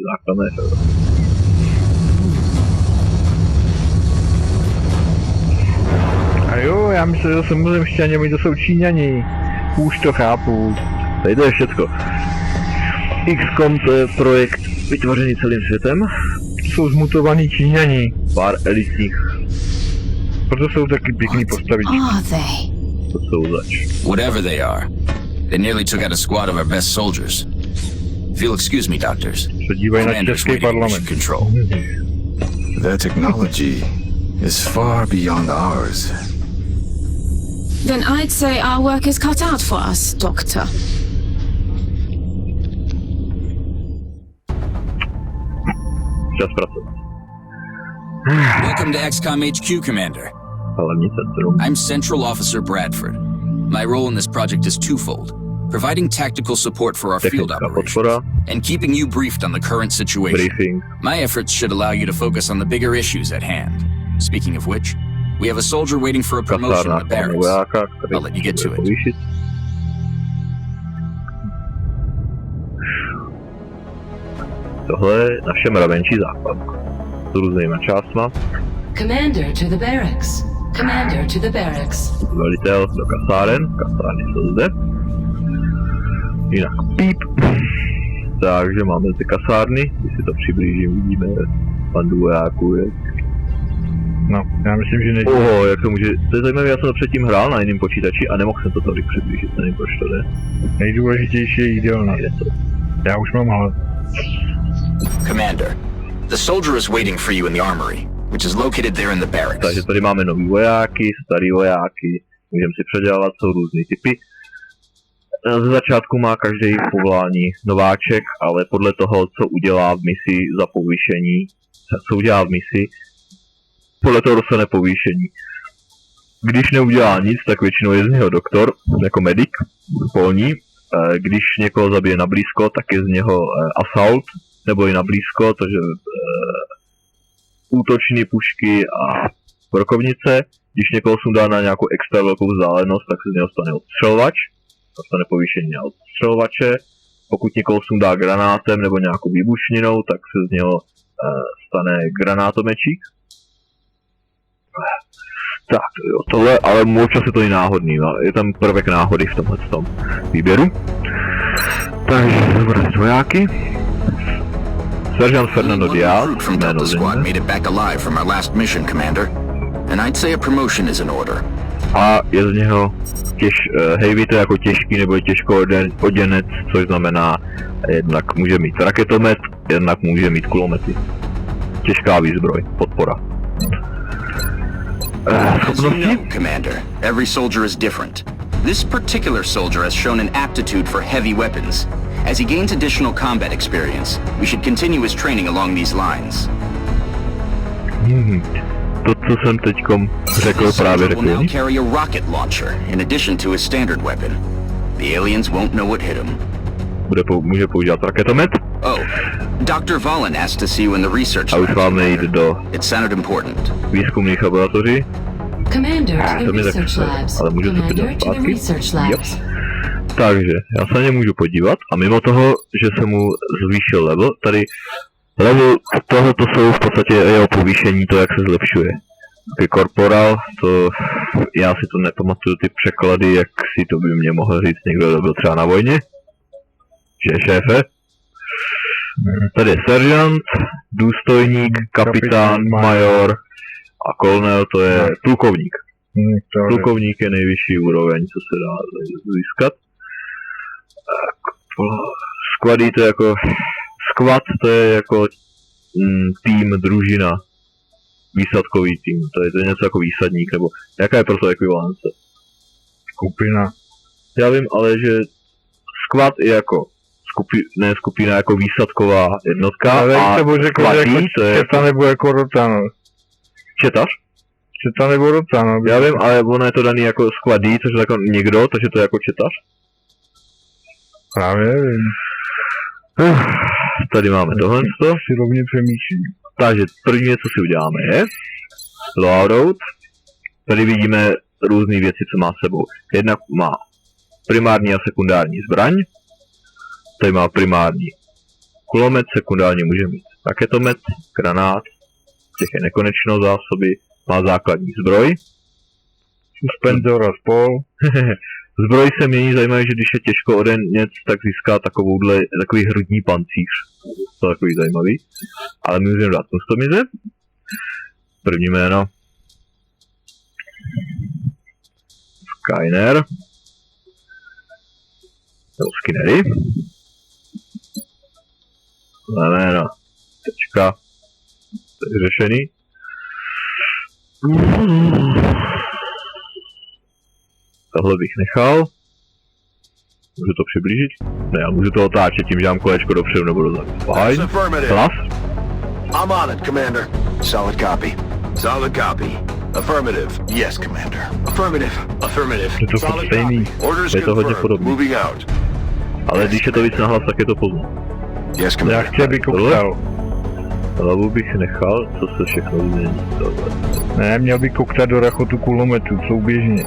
Základné. A jo, já myslím, že to jsou mimozemšťani, oni to jsou Číňani. Už to chápu. Tady to je všecko. XCOM to je projekt vytvořený celým světem. Jsou zmutovaní Číňani. Pár elitních. Proto jsou taky pěkný postavičky. To jsou zač. Whatever they are, they nearly took out a squad of our best soldiers. If you'll excuse me, doctors. Se dívají na Commander's český waiting at parlament. mission control. Their technology is far beyond ours. Then I'd say our work is cut out for us, Doctor. Čas pracovat. Welcome to XCOM HQ, Commander. Hlavní centrum. I'm Central Officer Bradford. My role in this project is twofold: providing tactical support for our field Technická operations podpora. and keeping you briefed on the current situation. Briefing. My efforts should allow you to focus on the bigger issues at hand. Speaking of which, we have a soldier waiting for a promotion in Kasárna the barracks. vojáka, který I'll let you get to it. povýšit. Tohle je naše mravenčí základna. S různýma částma. Commander to the barracks. Commander to the barracks. Velitel do kasáren. Kasárny jsou zde. Jinak píp. Takže máme ty kasárny. Když si to přiblížím, vidíme bandu vojáků. No, já myslím, že nejde. Oho, jak to může... To je zajímavé, já jsem to předtím hrál na jiném počítači a nemohl jsem to tolik přiblížit, nevím proč to jde. Nejdůležitější je jídelna. Já už mám hlad. Commander, the soldier is waiting for you in the armory, which is located there in the barracks. Takže tady máme nový vojáky, starý vojáky, můžeme si předělat, jsou různý typy. Ze začátku má každý povolání nováček, ale podle toho, co udělá v misi za povýšení, co udělá v misi, podle toho dostane povýšení. Když neudělá nic, tak většinou je z něho doktor, jako medic, polní. Když někoho zabije na blízko, tak je z něho assault, nebo i na blízko, takže útočný pušky a brokovnice. Když někoho sundá na nějakou extra velkou vzdálenost, tak se z něho stane odstřelovač, dostane povýšení na odstřelovače. Pokud někoho sundá granátem nebo nějakou výbušninou, tak se z něho stane granátomečík. Tak, jo, tohle, ale občas je to i náhodný, je tam prvek náhody v tomhle tom výběru. Takže dobré vojáky. Seržant Fernando Diaz, Recruit from Delta Squad made it back alive from our last mission, Commander. And I'd say a promotion is in order. A je z něho heavy, to je jako těžký nebo těžkooděnec, což znamená, jednak může mít raketomet, jednak může mít kulomety. Těžká výzbroj, podpora. As you know, Commander, every soldier is different. This particular soldier has shown an aptitude for heavy weapons. As he gains additional combat experience, we should continue his training along these lines. To, co jsem teďkom řekl, právě Will now řekl. carry a rocket launcher in addition to his standard weapon. The aliens won't know what hit him. Může používat raketomet. Oh, Dr. Valen asked to see you in the research A už labs, máme jít Commander. do It sounded important. výzkumných laboratoří. Commander to To the mi tak research chce, labs. ale můžu se Commander podívat to the zpátky. research labs. Takže já se na ně můžu podívat a mimo toho, že se mu zvýšil level, tady level tohoto jsou v podstatě jeho povýšení, to jak se zlepšuje. Taky korporál, to já si to nepamatuju ty překlady, jak si to by mě mohl říct někdo, kdo byl třeba na vojně. Že šéfe. Tady je seržant, důstojník, kapitán, major a kolonel, to je plukovník. Plukovník je nejvyšší úroveň, co se dá získat. Squady to je jako... Squad to je jako tým, družina. Výsadkový tým, to je něco jako výsadník, nebo jaká je proto ekvivalence? Skupina. Já vím, ale že squad je jako skupina jako výsadková jednotka Ale a to řekl, že squadí, jako to je četa nebo jako rota, no. četař. Četa nebo rota, no. Já vím, ale ono je to daný jako squadí, což je jako někdo, takže to je jako četař. Právě vím. Tady máme tohle. Si rovně přemýšlím. Takže první, co si uděláme, je loadout. Tady vidíme různé věci, co má s sebou. Jednak má primární a sekundární zbraň. Tady má primární Kulomet sekundárně může mít raketomet, granát, těch je nekonečno zásoby, má základní zbroj. Suspenzor a spol. Zbroj se mění, zajímavé, že když je těžko odeněc, tak získá takový hrudní pancíř. To je takový zajímavý. Ale my můžeme dát customize. První jméno. Skyner. Nebo Skinnery. Jméno. Tečka. To je řešený. Tohle bych nechal. Můžu to přiblížit? Ne, já můžu to otáčet tím, že dám kolečko dopředu nebo dozadu. Fajn. Hlas? I'm on it, Commander. Solid copy. Solid copy. Affirmative. Yes, Commander. Affirmative. Affirmative. Je to furt stejný. Orders Je to hodně confirmed. podobný. Moving out. Ale když je to víc nahlas, tak je to poznat. Yes, Já Commander. chci, aby koktal. Hlavu bych nechal, co se všechno změní. Tohle. Ne, měl by koktat do rachotu kulometu, souběžně.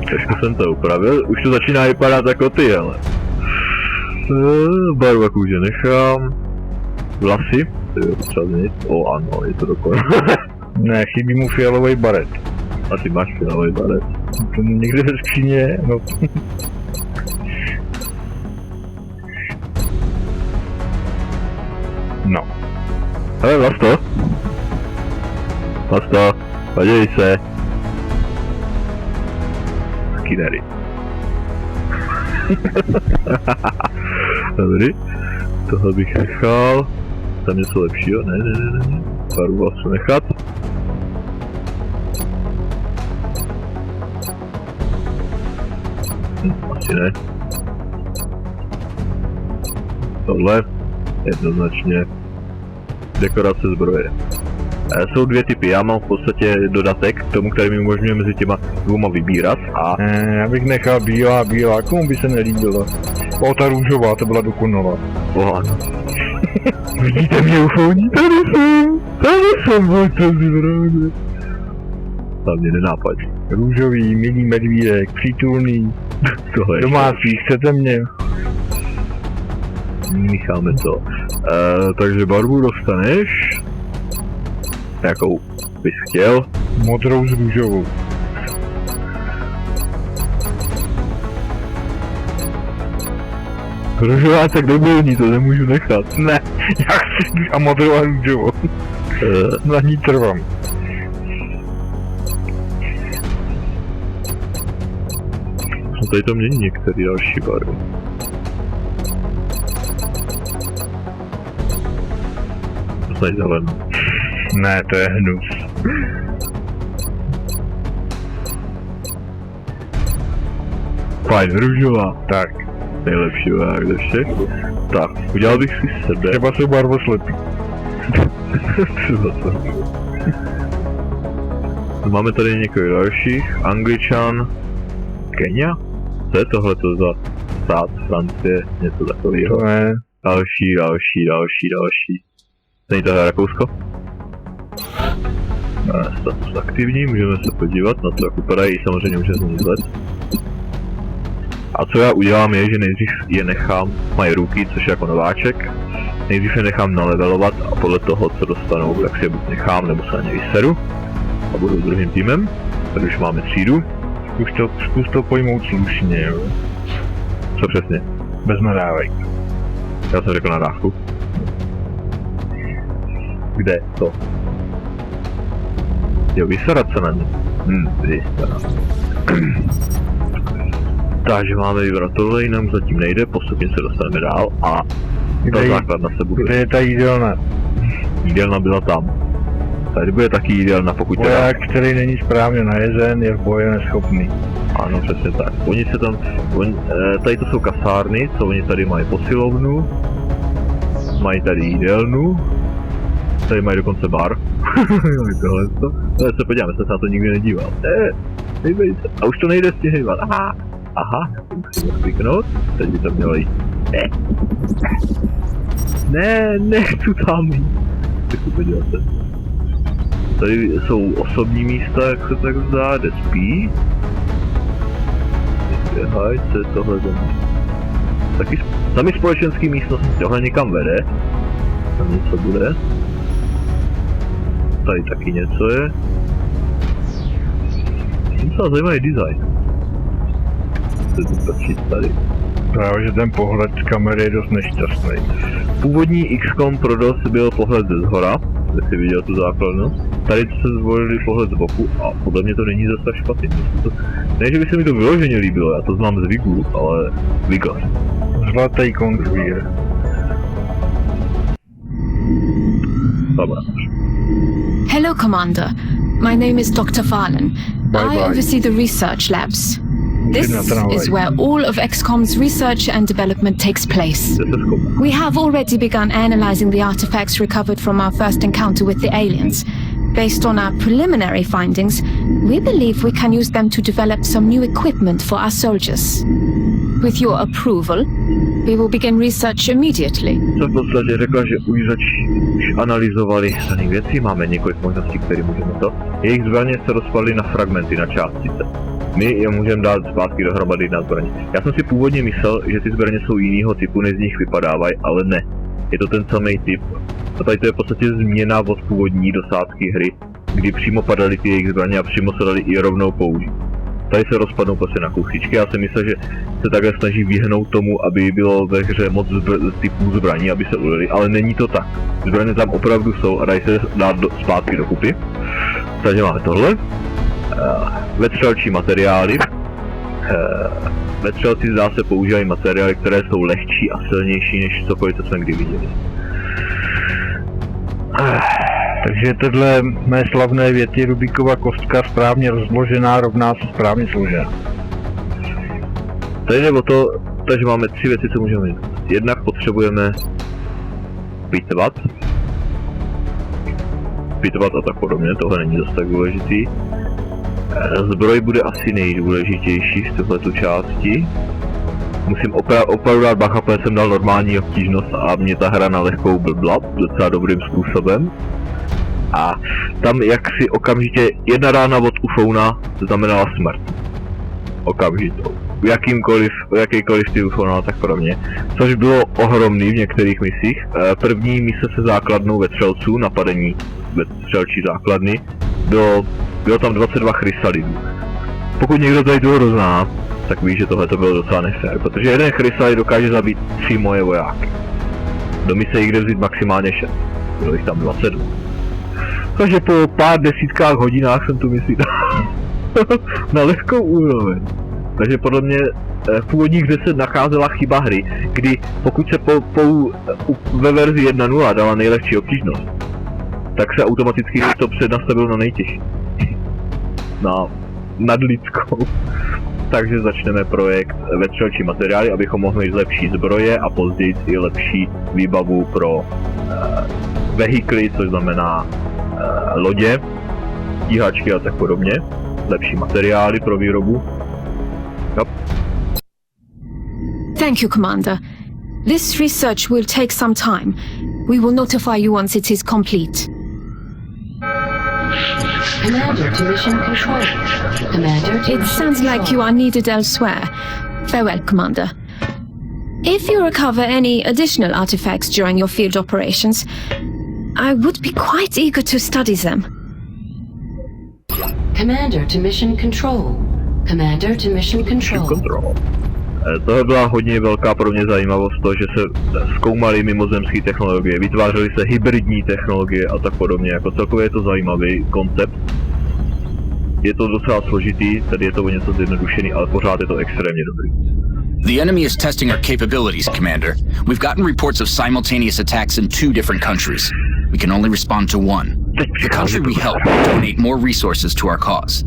Trošku jsem to upravil, už to začíná vypadat jako ty, ale. Barva kůže nechám. Vlasy, to je potřeba změnit. O ano, je to dokonalé. Ne, chybí mu fialový baret. A ty máš fialový baret. To někde ve skříně, no. No. Hele, Vlasto. Vlasto, podívej se. Skinnery. Dobrý. Tohle bych nechal. Tam něco lepšího? Ne. Barvu vlasu nechat. Asi ne. Tohle. Jednoznačně. Dekorace zbroje. Jsou dvě typy, já mám v podstatě dodatek k tomu, který mi umožňuje mezi těma dvouma vybírat a... Já bych nechal bílá, komu by se nelíbila. O, ta růžová, to byla dokonalá. Ano. Vidíte mě ufoní? Tady jsem, to si pravda. Tam mě nenápadí. Růžový, milý medvídek, přítulný, Tohle ještě. domácí, chcete mě? Mícháme to. Takže barvu dostaneš. Jakou bys chtěl. Modrou s růžovou. Růžová tak debilní, to nemůžu nechat. Ne, já chci a modrou a růžovou. Na ní trvám. No tady to mění některé další barvy. To je zelenou. Ne, to je hnus. Fajn, růžová. Tak, Nejlepší voják ze všech. Tak, udělal bych si sebe. třeba jsou barvoslepí. Třeba to. Máme tady několik dalších. Angličan. Kenia? Co je tohleto za stát Francie? Něco takového. To ne. Další. Není to Rakousko? Status aktivní, můžeme se podívat na to, jak vypadají, samozřejmě můžeme změnit let. A co já udělám je, že nejdřív je nechám, mají ruky, což je jako nováček, nejdřív je nechám nalevelovat a podle toho, co dostanou, tak si je buď nechám, nebo se na ně vyseru a budu druhým týmem, tady už máme třídu. Zkus to pojmout slušně, jo. Co přesně? Bez nadávek. Já jsem řekl nadávku. Kde to? Jo, vyserat se na ně. Vyserat. Takže máme vybrat tohle, jinam zatím nejde, postupně se dostaneme dál a ta základna se bude. Kde je ta jídelna? Jídelna byla tam. Tady bude taky jídelna, pokud teda... Voják, který není správně najezen, je v boji neschopný. Ano, přesně tak. Oni se tam... tady to jsou kasárny, co oni tady mají posilovnu. Mají tady jídelnu. Tady mají dokonce bar. Tohle to. Ale se podíváme, jsem se na to nikdy nedíval. Nejde se. A už to nejde stěhejvat. Aha, musím kliknout. Teď by to mělo jít. Ne, nechci tam jít. Tak se podíváte. Tady jsou osobní místa, jak se tak zdá, kde spí. Běhaj, co je tohle za místo? Taky sami společenský místnosti, tohle někam vede. Tam něco bude. Tady taky něco je. Docela zajímavý design. Co to točit tady? Právě, že ten pohled z kamery je dost nešťastný. Původní XCOM pro DOS byl pohled ze zhora, kde si viděl tu základnu. Tady se zvolili pohled z boku a podle mě to není zase tak špatný. Ne, že by se mi to vyloženě líbilo, já to znám z Vigu, ale Vigas. Zlatý konzvír. Hello, Commander. My name is Dr. Farlan. I oversee the research labs. This is where all of XCOM's research and development takes place. We have already begun analyzing the artifacts recovered from our first encounter with the aliens. Based on our preliminary findings, we believe we can use them to develop some new equipment for our soldiers. With your approval, we will begin research immediately. Co v podstatě řekla, že už analyzovali dané věci, máme několik možností, které můžeme to. Jejich zbraně se rozpadly na fragmenty, na částice. My je můžeme dát zpátky dohromady na zbraně. Já jsem si původně myslel, že ty zbraně jsou jinýho typu, než z nich vypadávají, ale ne. Je to ten samý typ. A tady to je v podstatě změna od původní dosádky hry, kdy přímo padaly ty jejich zbraně a přímo se dali i rovnou použít. Tady se rozpadnou prostě na kusičky, já jsem myslel, že se takhle snaží vyhnout tomu, aby bylo ve hře moc typů zbraní, aby se ulili, ale není to tak. Zbraně tam opravdu jsou a dají se dát zpátky dokupy. Takže máme tohle. Vetřelčí materiály. Vetřelci zdá se používají materiály, které jsou lehčí a silnější než cokoliv, co jsme kdy viděli. Takže tohle mé slavné věty Rubikova kostka správně rozložená rovná se správně složená. Tady jde o to, takže máme 3 věci, co můžeme mít. Jednak potřebujeme pitvat a tak podobně, tohle není dost tak důležitý. Zbroj bude asi nejdůležitější z této části. Musím opravdu dát bacha, protože jsem dal normální obtížnost a mě ta hra na lehkou blbla docela dobrým způsobem. A tam jak si okamžitě jedna rána od ufouna znamenala smrt. Okamžitou. Jakýkoliv ty ufouna, tak pro mě. Což bylo ohromný v některých misích. První mise se základnou vetřelců, napadení vetřelčí základny, bylo tam 22 chrysalidů. Pokud někdo tady toho zná, tak ví, že tohle to bylo docela nefér, protože jeden chrysalid dokáže zabít 3 moje vojáky. Do mise jich jde vzít maximálně 6. Bylo jich tam 22. Takže po pár desítkách hodinách jsem tu misi dal na lehkou úroveň. Takže podle mě v původních hře se nacházela chyba hry, kdy pokud se ve verzi 1.0 dala nejlehčí obtížnost, tak se automaticky to přednastavilo na nejtěžší. Na nadlidskou. Takže začneme projekt vetřelčí materiály, abychom mohli mít lepší zbroje a později i lepší výbavu pro vehikly, což znamená lodě, stíhačky a tak podobně. Lepší materiály pro výrobu. Yep. Thank you, Commander. This research will take some time. We will notify you once it is complete. Commander to mission control. Commander to It sounds like you are needed elsewhere. Farewell, Commander. If you recover any additional artifacts during your field operations, I would be quite eager to study them. Commander to mission control. Commander to mission control. Tohle byla hodně velká pro mě zajímavost, to, že se zkoumaly mimozemské technologie, vytvářely se hybridní technologie a tak podobně, jako celkově je to zajímavý koncept. Je to docela složitý, tady je to o něco zjednodušený, ale pořád je to extrémně dobrý. The enemy is testing our capabilities, Commander. We've gotten reports of simultaneous attacks in 2 different countries. We can only respond to one. The country we help will donate more resources to our cause.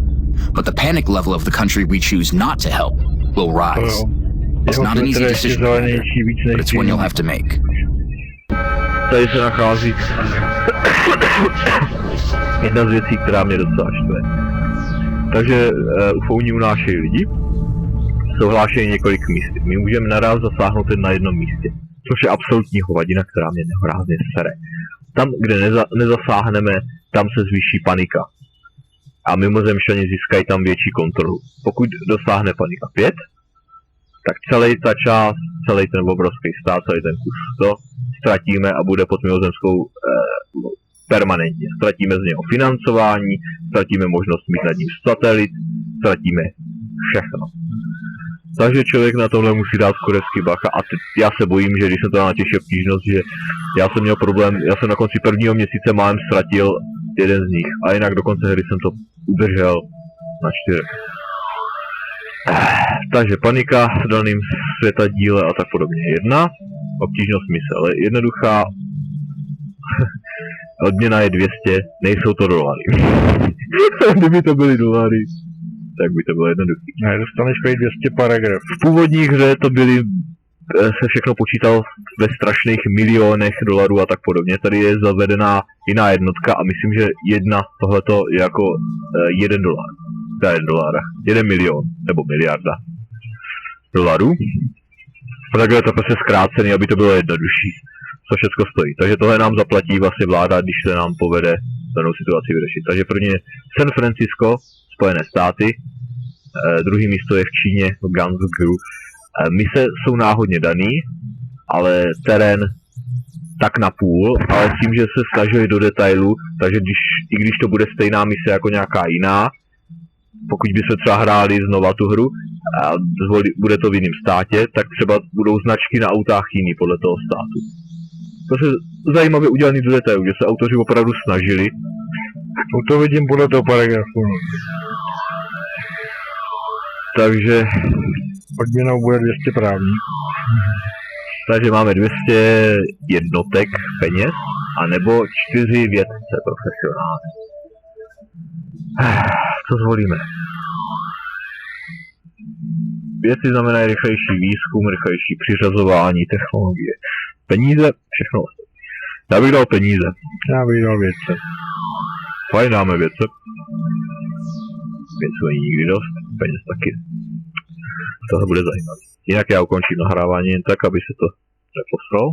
But the panic level of the country we choose not to help will rise. It's not an easy decision, Commander, but it's one you'll have to make. Tady se nachází jedna z věcí, která mě docela štve. Takže ufouni unášejí lidi, jsou hlášení několik míst. My můžeme naraz zasáhnout jen na jednom místě, což je absolutní hovadina, která mě nehorázně sere. Tam, kde nezasáhneme, tam se zvýší panika. A mimozemšťani získají tam větší kontrolu. Pokud dosáhne panika 5, tak celý ten obrovský stát, celý ten kus to ztratíme a bude pod mimozemskou permanentně. Ztratíme z něho financování, ztratíme možnost mít nad ním satelit, ztratíme všechno. Takže člověk na tohle musí dát skorecky bacha a já se bojím, že když jsem to dal na těžší obtížnost, že já jsem měl problém, já jsem na konci prvního měsíce málem ztratil jeden z nich a jinak do konce hry jsem to udržel na 4. Takže panika v daném světadíle a tak podobně. 1. Obtížnost mise, ale jednoduchá. Odměna je 200, nejsou to dolary. Kdyby to byly dolary, tak by to bylo jednoduchý. Ne, dostaneš 200 paragraf. V původní hře to byly, se všechno počítalo ve strašných milionech dolarů a tak podobně. Tady je zavedená jiná jednotka a myslím, že tohleto je jako $1. 1 milion, nebo miliarda dolarů. Takže je to prostě zkrácený, aby to bylo jednodušší. Co všechno stojí. Takže tohle nám zaplatí vlastně vláda, když se nám povede danou situaci vyřešit. Takže první je San Francisco, Spojené státy, druhý místo je v Číně, v Gansu. Mise jsou náhodně daný, ale terén tak na půl, ale tím, že se snažili do detailu, takže i když to bude stejná mise jako nějaká jiná, pokud by se třeba hráli znova tu hru a bude to v jiném státě, tak třeba budou značky na autách jiný podle toho státu. To se zajímavě udělaný do detailu, že se autoři opravdu snažili. To vidím podle toho paragrafu. Takže odměnou bude 200 právník. Takže máme 200 jednotek peněz, anebo 4 vědce profesionální. Co zvolíme? Věci znamenají rychlejší výzkum, rychlejší přiřazování, technologie. Peníze, všechno ostatní. Já bych dal peníze. Já bych dal vědce. Fajn, dáme vědce. Vědce není nikdy dost, peněz taky. Tohle bude zajímavé. Jinak já ukončím nahrávání jen tak, aby se to neposral.